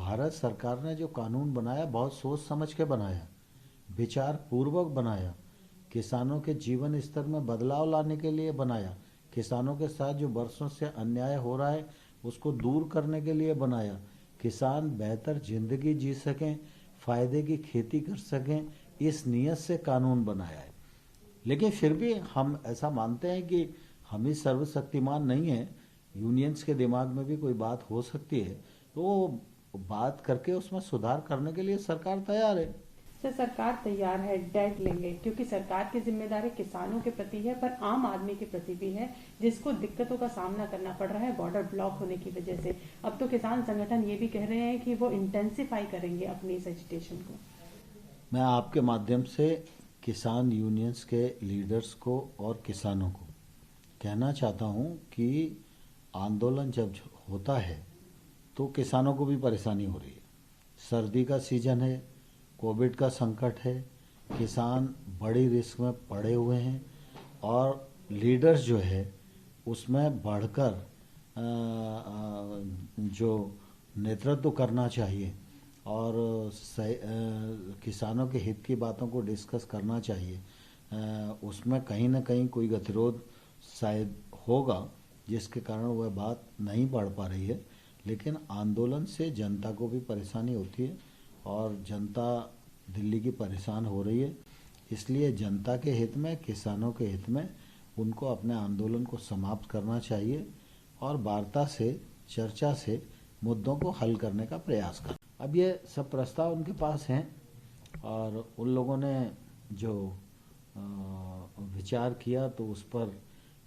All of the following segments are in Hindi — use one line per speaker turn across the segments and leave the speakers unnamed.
भारत सरकार ने जो कानून बनाया बहुत सोच समझ के बनाया, विचार पूर्वक बनाया, किसानों के जीवन स्तर में बदलाव लाने के लिए बनाया, किसानों के साथ जो वर्षों से अन्याय हो रहा है उसको दूर करने के लिए बनाया, किसान बेहतर जिंदगी जी सकें, फायदे की खेती कर सकें, इस नीयत से कानून बनाया है। लेकिन फिर भी हम ऐसा मानते हैं कि हम ही सर्वशक्तिमान नहीं हैं, यूनियंस के दिमाग में भी कोई बात हो सकती है, तो वो बात करके उसमें सुधार करने के लिए सरकार तैयार है।
सर, सरकार तैयार है, डेट लेंगे, क्योंकि सरकार की जिम्मेदारी किसानों के प्रति है पर आम आदमी के प्रति भी है, जिसको दिक्कतों का सामना करना पड़ रहा है बॉर्डर ब्लॉक होने की वजह से। अब तो किसान संगठन ये भी कह रहे हैं कि वो इंटेंसिफाई करेंगे अपनी इस एजिटेशन को।
मैं आपके माध्यम से किसान यूनियंस के लीडर्स को और किसानों को कहना चाहता हूं कि आंदोलन जब होता है तो किसानों को भी परेशानी हो रही है। सर्दी का सीजन है, कोविड का संकट है, किसान बड़ी रिस्क में पड़े हुए हैं और लीडर्स जो है उसमें बढ़कर जो नेतृत्व करना चाहिए और किसानों के हित की बातों को डिस्कस करना चाहिए, उसमें कहीं ना कहीं कोई गतिरोध शायद होगा जिसके कारण वह बात नहीं बढ़ पा रही है। लेकिन आंदोलन से जनता को भी परेशानी होती है और जनता दिल्ली की परेशान हो रही है, इसलिए जनता के हित में, किसानों के हित में उनको अपने आंदोलन को समाप्त करना चाहिए और वार्ता से, चर्चा से मुद्दों को हल करने का प्रयास करना। अब ये सब प्रस्ताव उनके पास हैं और उन लोगों ने जो विचार किया तो उस पर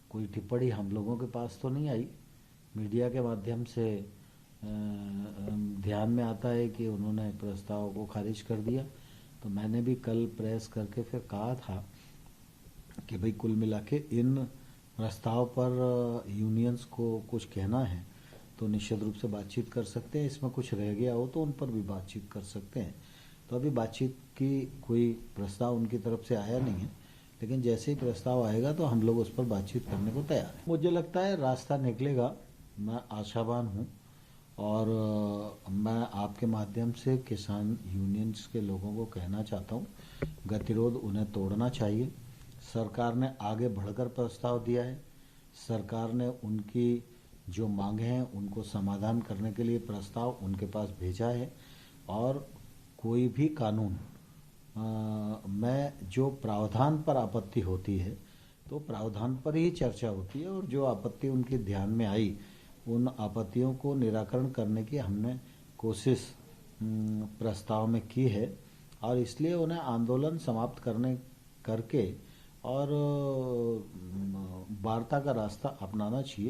कोई टिप्पणी हम लोगों के पास तो नहीं आई। मीडिया के माध्यम से ध्यान में आता है कि उन्होंने प्रस्ताव को खारिज कर दिया, तो मैंने भी कल प्रेस करके फिर कहा था कि भाई कुल मिला के इन प्रस्ताव पर यूनियंस को कुछ कहना है तो निश्चित रूप से बातचीत कर सकते हैं, इसमें कुछ रह गया हो तो उन पर भी बातचीत कर सकते हैं। तो अभी बातचीत की कोई प्रस्ताव उनकी तरफ से आया नहीं है, लेकिन जैसे ही प्रस्ताव आएगा तो हम लोग उस पर बातचीत करने को तैयार हैं। मुझे लगता है रास्ता निकलेगा, मैं आशावान हूँ और मैं आपके माध्यम से किसान यूनियंस के लोगों को कहना चाहता हूँ, गतिरोध उन्हें तोड़ना चाहिए। सरकार ने आगे बढ़कर प्रस्ताव दिया है, सरकार ने उनकी जो मांगे हैं उनको समाधान करने के लिए प्रस्ताव उनके पास भेजा है और कोई भी कानून में जो प्रावधान पर आपत्ति होती है तो प्रावधान पर ही चर्चा होती है और जो आपत्ति उनके ध्यान में आई उन आपत्तियों को निराकरण करने की हमने कोशिश प्रस्ताव में की है और इसलिए उन्हें आंदोलन समाप्त करने करके और वार्ता का रास्ता अपनाना चाहिए।